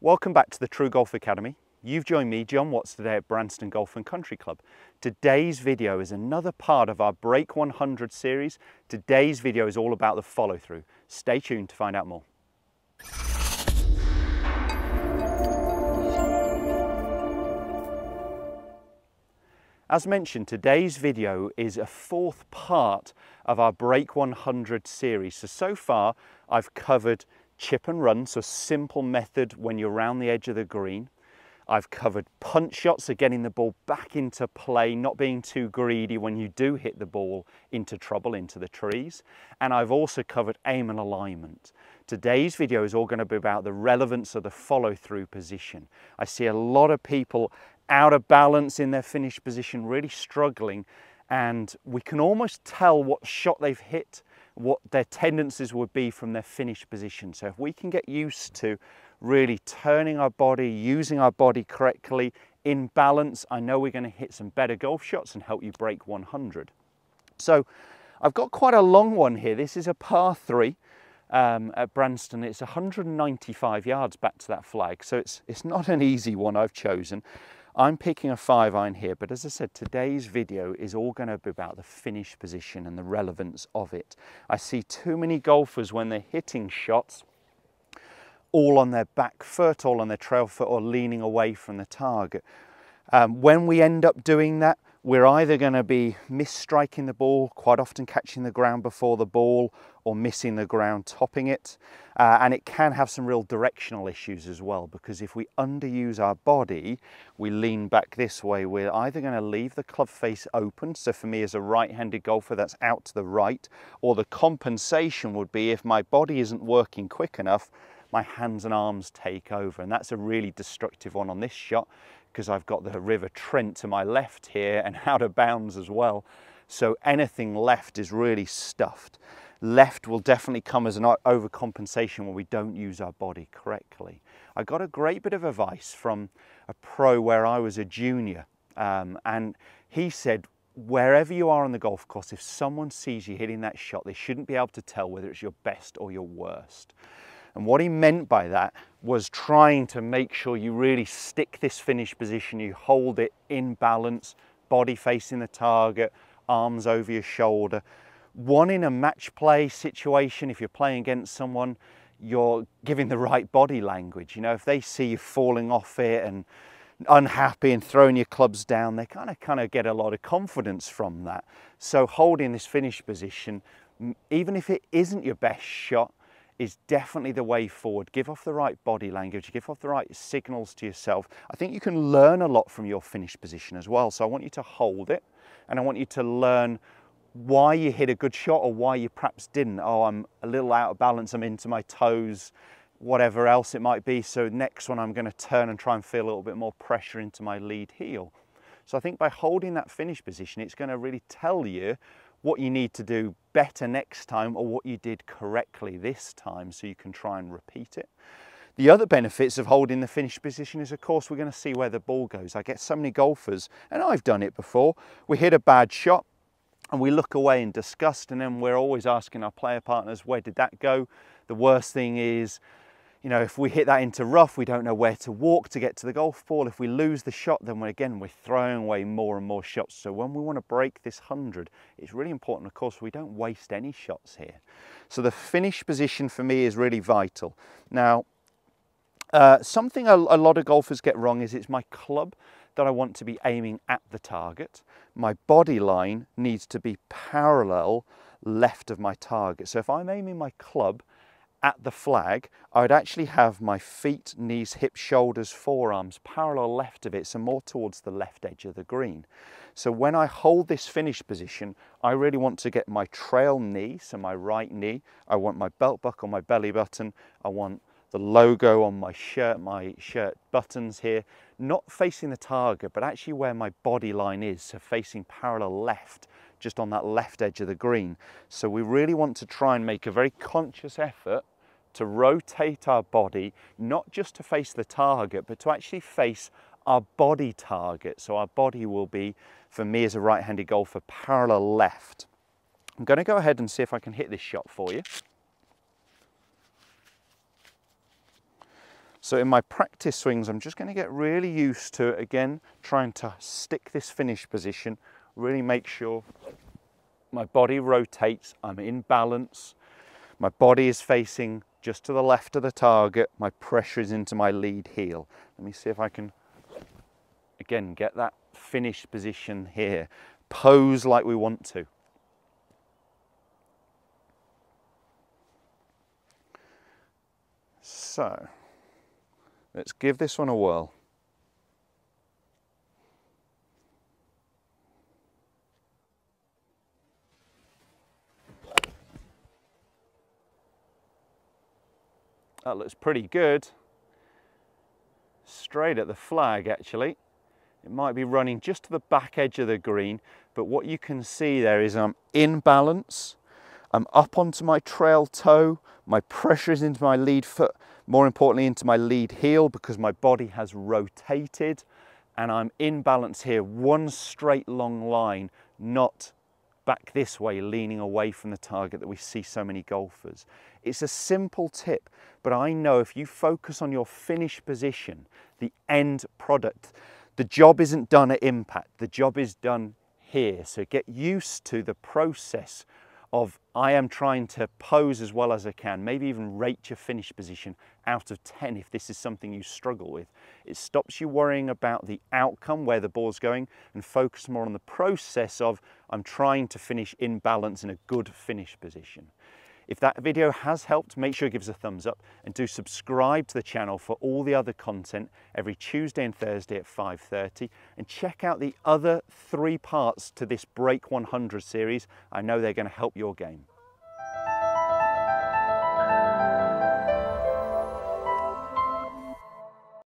Welcome back to the TruGolf Academy. You've joined me, Jon Watts, today at Branston Golf and Country Club. Today's video is another part of our Break 100 series. Today's video is all about the follow-through. Stay tuned to find out more. As mentioned, today's video is a fourth part of our Break 100 series. So far, I've covered chip and run, so a simple method when you're around the edge of the green. I've covered punch shots, so getting the ball back into play, not being too greedy when you do hit the ball into trouble, into the trees. And I've also covered aim and alignment. Today's video is all going to be about the relevance of the follow-through position. I see a lot of people out of balance in their finish position, really struggling, and we can almost tell what shot they've hit, what their tendencies would be from their finish position. So if we can get used to really turning our body, using our body correctly in balance, I know we're going to hit some better golf shots and help you break 100. So I've got quite a long one here. This is a par 3 at Branston. It's 195 yards back to that flag, so it's not an easy one I've chosen. I'm picking a 5-iron here, but as I said, today's video is all going to be about the finish position and the relevance of it. I see too many golfers when they're hitting shots all on their back foot, all on their trail foot, or leaning away from the target. When we end up doing that, we're either going to be misstriking the ball, quite often catching the ground before the ball, or missing the ground, topping it. And it can have some real directional issues as well, because if we underuse our body, we lean back this way, we're either going to leave the club face open. So for me as a right-handed golfer, that's out to the right, or the compensation would be if my body isn't working quick enough, my hands and arms take over. And that's a really destructive one on this shot, because I've got the River Trent to my left here and out of bounds as well. So anything left is really stuffed. Left will definitely come as an overcompensation when we don't use our body correctly. I got a great bit of advice from a pro where I was a junior, and he said, wherever you are on the golf course, if someone sees you hitting that shot, they shouldn't be able to tell whether it's your best or your worst. And what he meant by that was trying to make sure you really stick this finish position, you hold it in balance, body facing the target, arms over your shoulder. One, in a match play situation, if you're playing against someone, you're giving the right body language. You know, if they see you falling off it and unhappy and throwing your clubs down, they kind of get a lot of confidence from that. So holding this finish position, even if it isn't your best shot, is definitely the way forward. Give off the right body language, give off the right signals to yourself. I think you can learn a lot from your finish position as well. So I want you to hold it, and I want you to learn why you hit a good shot or why you perhaps didn't. Oh, I'm a little out of balance, I'm into my toes, whatever else it might be. So next one I'm going to turn and try and feel a little bit more pressure into my lead heel. So I think by holding that finish position, it's going to really tell you what you need to do better next time, or what you did correctly this time, so you can try and repeat it. The other benefits of holding the finish position is, of course, we're going to see where the ball goes. I get so many golfers, and I've done it before, we hit a bad shot and we look away in disgust, and then we're always asking our player partners, where did that go? The worst thing is, you know, if we hit that into rough, we don't know where to walk to get to the golf ball. If we lose the shot, then we're throwing away more and more shots. So when we want to break this 100, it's really important, of course, we don't waste any shots here. So the finish position for me is really vital. Now, something a lot of golfers get wrong is it's my club that I want to be aiming at the target. My body line needs to be parallel left of my target. So if I'm aiming my club at the flag, I would actually have my feet, knees, hips, shoulders, forearms parallel left of it, so more towards the left edge of the green. So when I hold this finish position, I really want to get my trail knee, so my right knee, I want my belt buckle, my belly button, I want the logo on my shirt buttons here, not facing the target, but actually where my body line is, so facing parallel left, just on that left edge of the green. So we really want to try and make a very conscious effort to rotate our body, not just to face the target, but to actually face our body target. So our body will be, for me as a right-handed golfer, parallel left. I'm going to go ahead and see if I can hit this shot for you. So in my practice swings, I'm just going to get really used to, again, trying to stick this finish position, really make sure my body rotates, I'm in balance, my body is facing just to the left of the target, my pressure is into my lead heel. Let me see if I can, again, get that finish position here. Pose like we want to. So, let's give this one a whirl. That looks pretty good. Straight at the flag, actually. It might be running just to the back edge of the green, but what you can see there is I'm in balance. I'm up onto my trail toe. My pressure is into my lead foot, more importantly into my lead heel, because my body has rotated, and I'm in balance here. One straight long line, not back this way, leaning away from the target that we see so many golfers. It's a simple tip, but I know if you focus on your finish position, the end product, the job isn't done at impact, the job is done here. So get used to the process of I am trying to pose as well as I can, maybe even rate your finish position out of 10 if this is something you struggle with. It stops you worrying about the outcome, where the ball's going, and focus more on the process of I'm trying to finish in balance in a good finish position. If that video has helped, make sure it gives a thumbs up, and do subscribe to the channel for all the other content every Tuesday and Thursday at 5:30, and check out the other 3 parts to this Break 100 series. I know they're going to help your game.